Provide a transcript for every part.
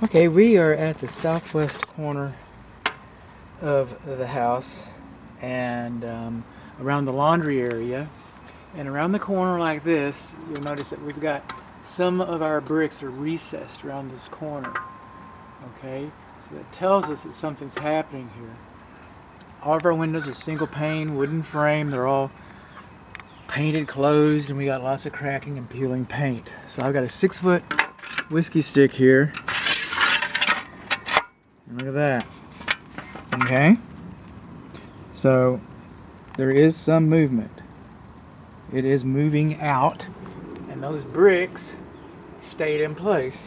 Okay, we are at the southwest corner of the house and around the laundry area. And around the corner like this, you'll notice that we've got some of our bricks are recessed around this corner. Okay, so that tells us that something's happening here. All of our windows are single pane, wooden frame. They're all painted closed, and we got lots of cracking and peeling paint. So I've got a 6-foot whiskey stick here. Look at that. Okay, so there is some movement. It is moving out, and those bricks stayed in place.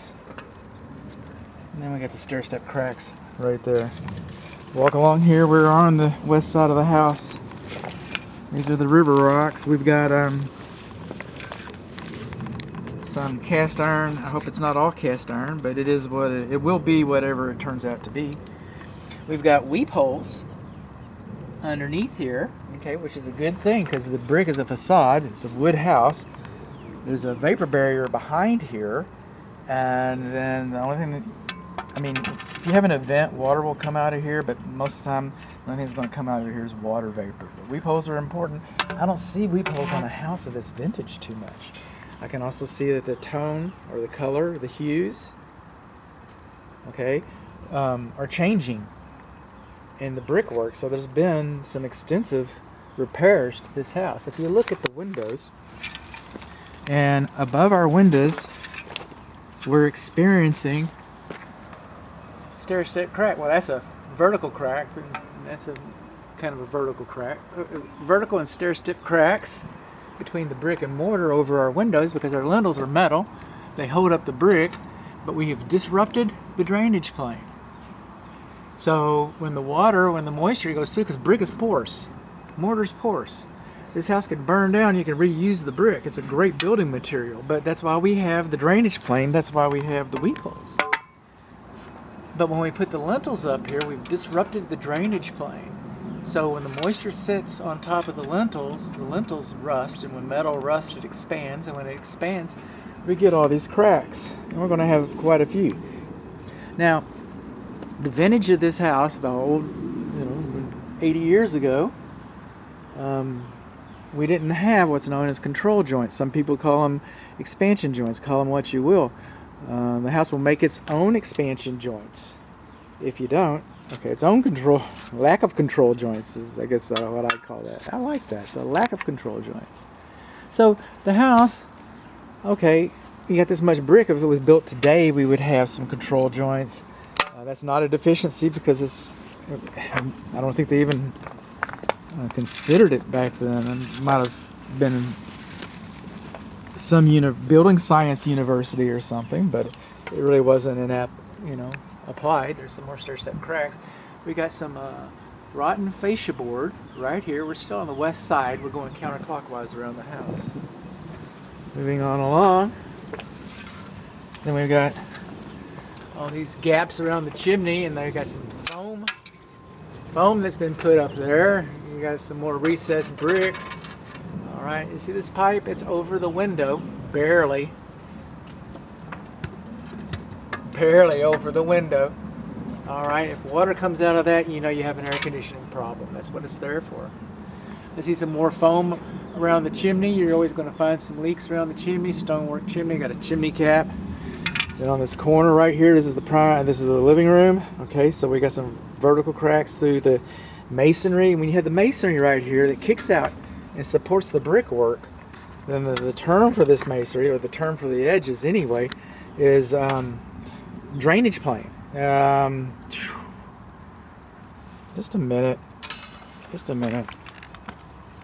And then we got the stair step cracks right there. Walk along here. We're on the west side of the house. These are the river rocks. We've got some cast iron. I hope it's not all cast iron, but it is what it will be, whatever it turns out to be. We've got weep holes underneath here, okay, which is a good thing because the brick is a facade. It's a wood house. There's a vapor barrier behind here, and then the only thing that, I mean, if you have an event, water will come out of here, but most of the time, the only thing that's going to come out of here is water vapor. But weep holes are important. I don't see weep holes on a house of this vintage too much. I can also see that the tone or the color, the hues, okay, are changing in the brickwork. So there's been some extensive repairs to this house. If you look at the windows, and above our windows, we're experiencing stair step crack. Well, that's a vertical crack. That's a kind of a vertical crack. Vertical and stair step cracks between the brick and mortar over our windows because our lintels are metal. They hold up the brick, but we have disrupted the drainage plane. So when the moisture goes through, because brick is porous, mortar's porous. This house could burn down, you can reuse the brick. It's a great building material, but that's why we have the drainage plane. That's why we have the weep holes. But when we put the lintels up here, we've disrupted the drainage plane. So when the moisture sits on top of the lintels rust, and when metal rusts, it expands, and when it expands, we get all these cracks. And we're going to have quite a few. Now, the vintage of this house, the old, 80 years ago, we didn't have what's known as control joints. Some people call them expansion joints, call them what you will. The house will make its own expansion joints. If you don't, okay, its own lack of control joints is, I guess, what I'd call that. I like that, the lack of control joints. So the house, okay, you got this much brick. If it was built today, we would have some control joints. That's not a deficiency because I don't think they even considered it back then. It might have been in some building science university or something, but it really wasn't applied. There's some more stair step cracks. We got some rotten fascia board right here. We're still on the west side. We're going counterclockwise around the house. Moving on along. Then we've got all these gaps around the chimney, and they've got some foam that's been put up there. You got some more recessed bricks. All right, you see this pipe? It's over the window, barely over the window. All right, if water comes out of that, you know you have an air conditioning problem. That's what it's there for. I see some more foam around the chimney. You're always going to find some leaks around the chimney. Stonework chimney, got a chimney cap. Then on this corner right here, this is the living room. Okay, so we got some vertical cracks through the masonry. When you have the masonry right here that kicks out and supports the brickwork, then the term for this masonry, or the term for the edges anyway, is drainage plane. Just a minute.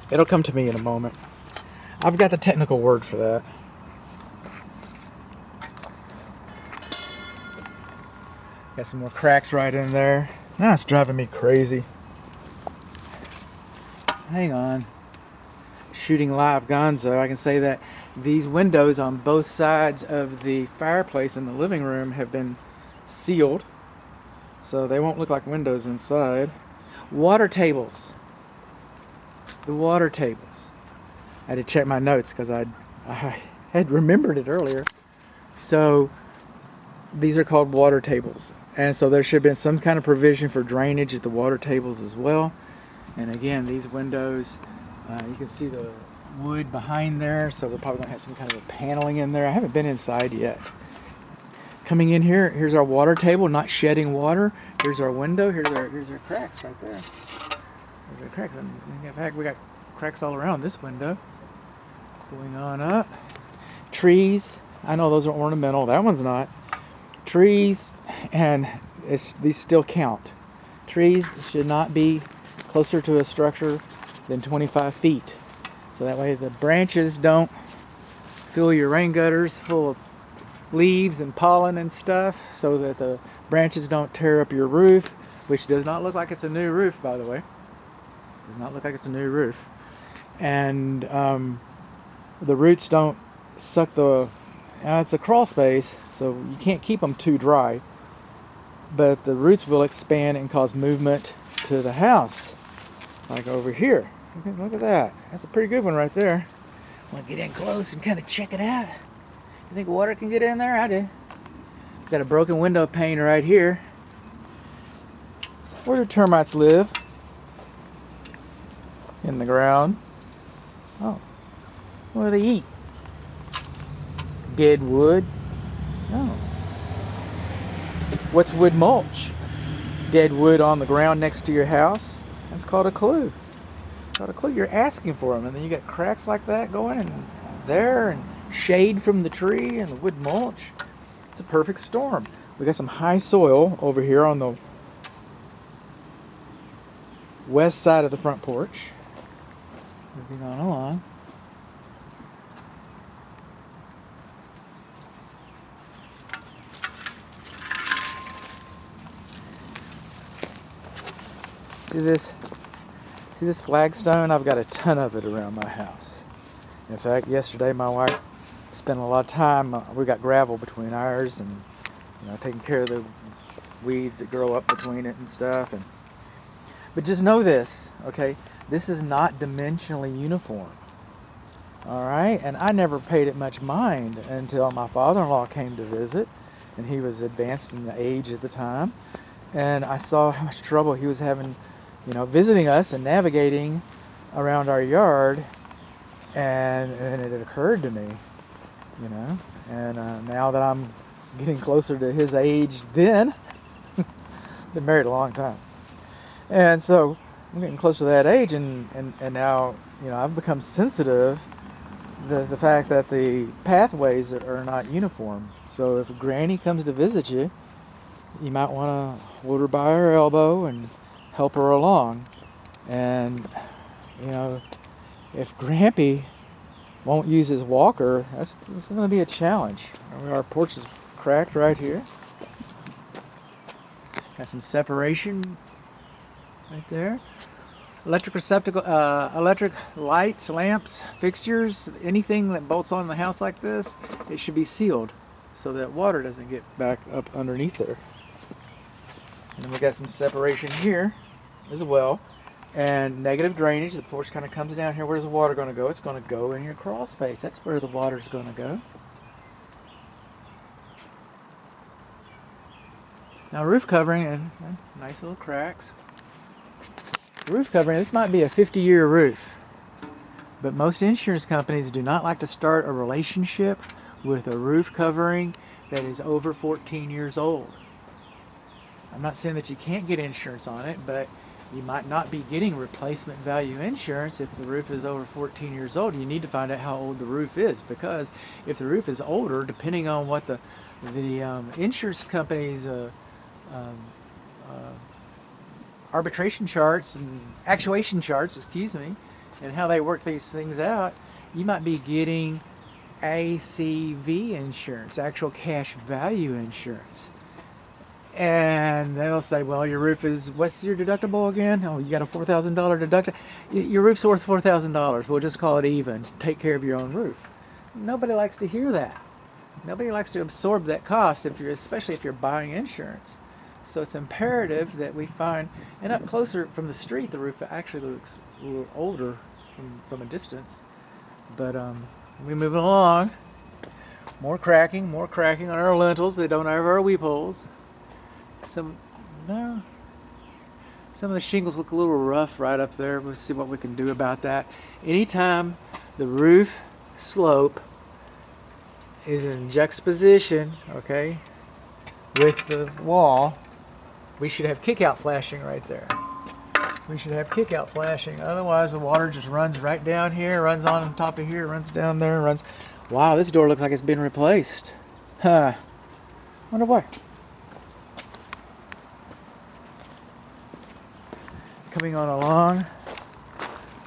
It'll come to me in a moment. I've got the technical word for that. Got some more cracks right in there. Now it's driving me crazy. Hang on. Shooting live gonzo. I can say that these windows on both sides of the fireplace in the living room have been sealed, so they won't look like windows inside. Water tables. The water tables. I had to check my notes because I had remembered it earlier. So these are called water tables. And so there should have been some kind of provision for drainage at the water tables as well. And again, these windows, you can see the wood behind there, so we're probably going to have some kind of a paneling in there. I haven't been inside yet. Coming in here, here's our water table, not shedding water. Here's our window. Here's our cracks right there. There's our cracks, and in fact, we got cracks all around this window. Going on up, trees. I know those are ornamental. That one's not. Trees, and these still count. Trees should not be closer to a structure than 25 feet. So that way the branches don't fill your rain gutters full of leaves and pollen and stuff, so that the branches don't tear up your roof, which does not look like it's a new roof, by the way. Does not look like it's a new roof. And the roots don't suck the... it's a crawl space, so you can't keep them too dry. But the roots will expand and cause movement to the house. Like over here. Look at that. That's a pretty good one right there. Want to get in close and kind of check it out? You think water can get in there? I do. Got a broken window pane right here. Where do termites live? In the ground. Oh. What do they eat? Dead wood? Oh. What's wood mulch? Dead wood on the ground next to your house? That's called a clue. It's called a clue. You're asking for them, and then you got cracks like that going in there, and shade from the tree, and the wood mulch. It's a perfect storm. We got some high soil over here on the west side of the front porch. Moving on along. See this flagstone? I've got a ton of it around my house. In fact, yesterday my wife spent a lot of time, we got gravel between ours, and taking care of the weeds that grow up between it and stuff. But just know this, okay? This is not dimensionally uniform. Alright? And I never paid it much mind until my father-in-law came to visit, and he was advanced in the age at the time. And I saw how much trouble he was having, visiting us and navigating around our yard. And it had occurred to me, and now that I'm getting closer to his age then, been married a long time. And so I'm getting close to that age, and now, I've become sensitive the fact that the pathways are not uniform. So if Granny comes to visit you, you might want to hold her by her elbow and help her along. And, if Grampy won't use his walker, that's going to be a challenge. Our porch is cracked right here. Got some separation right there. Electric receptacle, electric lights, lamps, fixtures, anything that bolts on the house like this, it should be sealed so that water doesn't get back up underneath there. And then we got some separation here as well. And negative drainage. The porch kind of comes down here. Where's the water going to go? It's going to go in your crawl space. That's where the water's going to go. Now roof covering, and nice little cracks. Roof covering, this might be a 50-year roof, but most insurance companies do not like to start a relationship with a roof covering that is over 14 years old. I'm not saying that you can't get insurance on it, but you might not be getting replacement value insurance if the roof is over 14 years old. You need to find out how old the roof is, because if the roof is older, depending on what the insurance company's arbitration charts and actuation charts, and how they work these things out, you might be getting ACV insurance, actual cash value insurance. And they'll say, well, your roof is, what's your deductible again? Oh, you got a $4,000 deductible. Your roof's worth $4,000. We'll just call it even. Take care of your own roof. Nobody likes to hear that. Nobody likes to absorb that cost, especially if you're buying insurance. So it's imperative that we find, and up closer from the street, the roof actually looks a little older from a distance. But we're moving along. More cracking on our lintels. They don't have our weep holes. Some of the shingles look a little rough right up there. We'll see what we can do about that. Anytime the roof slope is in juxtaposition, okay, with the wall, we should have kick-out flashing right there. We should have kick-out flashing. Otherwise, the water just runs right down here, runs on top of here, runs down there, runs. Wow, this door looks like it's been replaced. Huh. Wonder why. Coming on along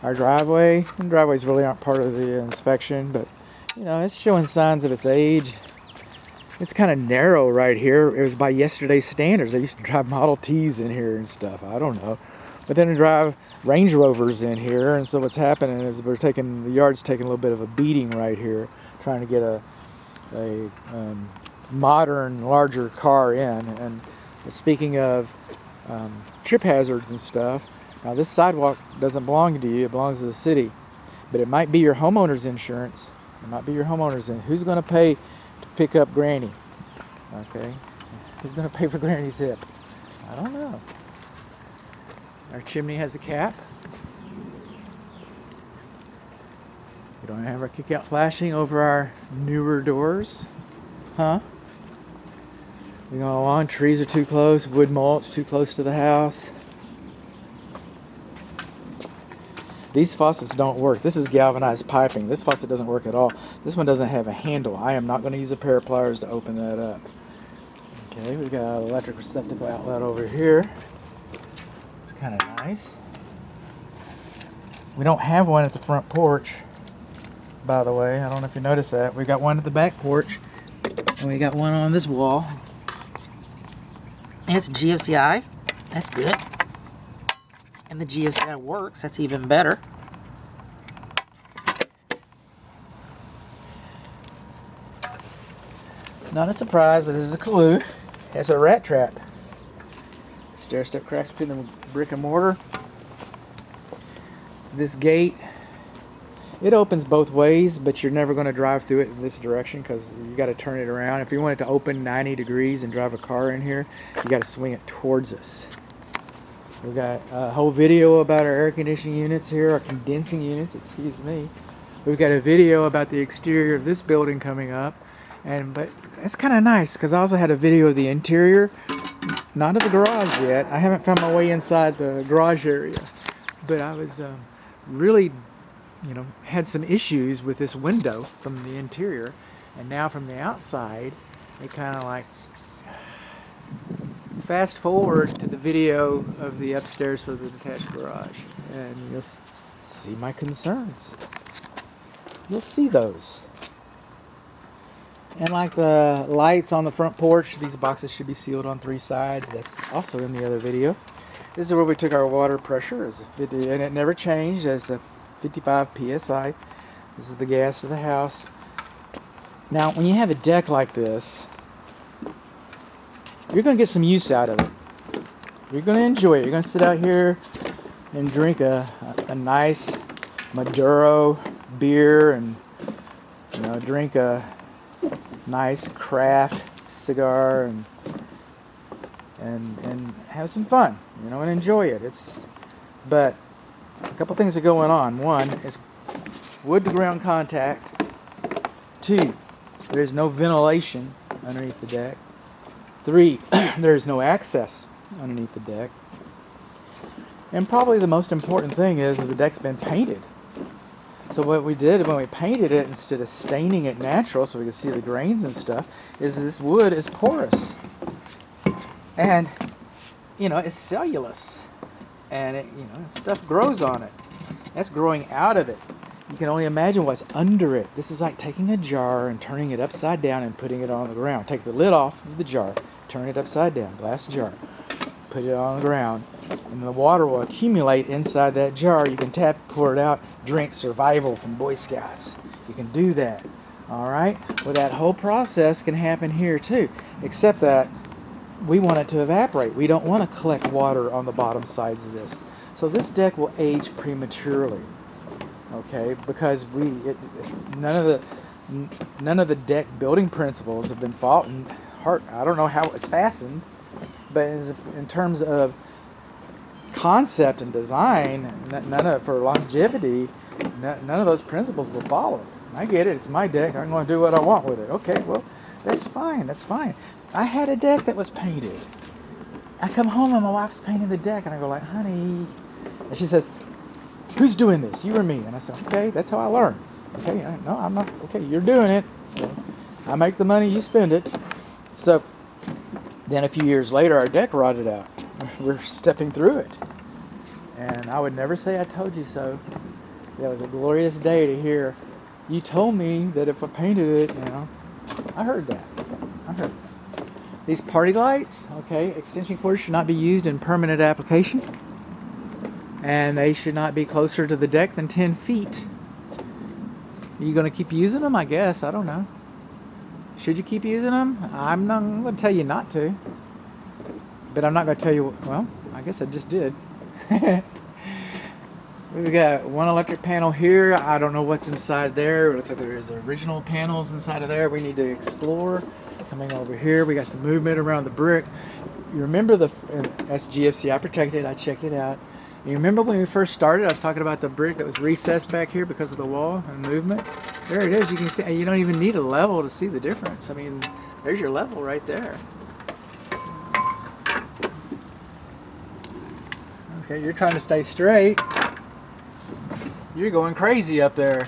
our driveway. And driveways really aren't part of the inspection, but you know, it's showing signs of its age. It's kind of narrow right here. It was by yesterday's standards. They used to drive Model Ts in here and stuff. I don't know. But then they drive Range Rovers in here, and so what's happening is the yard's taking a little bit of a beating right here, trying to get a modern, larger car in. And speaking of trip hazards and stuff, now this sidewalk doesn't belong to you, it belongs to the city. But it might be your homeowner's insurance. It might be your homeowner's insurance. Who's going to pay to pick up Granny? Okay. Who's going to pay for Granny's hip? I don't know. Our chimney has a cap. We don't have our kick-out flashing over our newer doors. Huh? We go along, trees are too close, wood mulch too close to the house. These faucets don't work. This is galvanized piping. This faucet doesn't work at all. This one doesn't have a handle. I am not going to use a pair of pliers to open that up. Okay, we've got an electric receptacle outlet over here. It's kind of nice. We don't have one at the front porch, by the way. I don't know if you noticed that. We got one at the back porch, and we got one on this wall. And it's GFCI. That's good. And the GFCI works. That's even better. Not a surprise, but this is a clue. It's a rat trap. Stair step cracks between the brick and mortar. This gate, it opens both ways, but you're never going to drive through it in this direction because you got to turn it around. If you want it to open 90 degrees and drive a car in here, you got to swing it towards us. We've got a whole video about our air conditioning units here, our condensing units, excuse me. We've got a video about the exterior of this building coming up, but that's kind of nice because I also had a video of the interior, not of the garage yet. I haven't found my way inside the garage area, but I was really, had some issues with this window from the interior, and now from the outside, it kind of like fast forward to the video of the upstairs for the detached garage, and you'll see my concerns. You'll see those. And like the lights on the front porch, these boxes should be sealed on 3 sides. That's also in the other video. This is where we took our water pressure, and it never changed, as a 55 psi. This is the gas to the house. Now, when you have a deck like this, you're going to get some use out of it. You're going to enjoy it. You're going to sit out here and drink a nice Maduro beer, and drink a nice craft cigar, and have some fun, and enjoy it. But a couple things are going on. One is wood to ground contact. 2, there's no ventilation underneath the deck. 3, there's no access underneath the deck. And probably the most important thing is the deck's been painted. So what we did when we painted it, instead of staining it natural so we could see the grains and stuff, is this wood is porous. And, it's cellulose. And, stuff grows on it. That's growing out of it. You can only imagine what's under it. This is like taking a jar and turning it upside down and putting it on the ground. Take the lid off of the jar, turn it upside down, glass jar, put it on the ground, and the water will accumulate inside that jar. You can tap, pour it out, drink survival from Boy Scouts. You can do that. Alright? Well, that whole process can happen here too, except that we want it to evaporate. We don't want to collect water on the bottom sides of this. So this deck will age prematurely. Okay, because none of None of the deck building principles have been fought and I don't know how it's fastened, but in terms of concept and design, none of for longevity, none of those principles were followed. I get it. It's my deck. I'm going to do what I want with it. Okay, well, that's fine. That's fine. I had a deck that was painted. I come home and my wife's painting the deck, and I go like, honey, and she says, who's doing this? You or me? And I said, okay, that's how I learn. Okay, no, I'm not. Okay, you're doing it. So I make the money, you spend it. So then a few years later, our deck rotted out. We're stepping through it, and I would never say I told you so. It was a glorious day to hear. You told me that if I painted it, I heard that. These party lights, okay, extension cords should not be used in permanent application, and they should not be closer to the deck than 10 feet. Are you going to keep using them? I guess. I don't know. Should you keep using them? I'm not going to tell you not to, but I'm not going to tell you. Well, I guess I just did. We've got one electric panel here. I don't know what's inside there. It looks like there's original panels inside of there we need to explore. Coming over here, we got some movement around the brick. You remember that's GFC. I protected it. I checked it out. You remember when we first started, I was talking about the brick that was recessed back here because of the wall and movement? There it is. You can see. You don't even need a level to see the difference. I mean, there's your level right there. Okay, you're trying to stay straight. You're going crazy up there.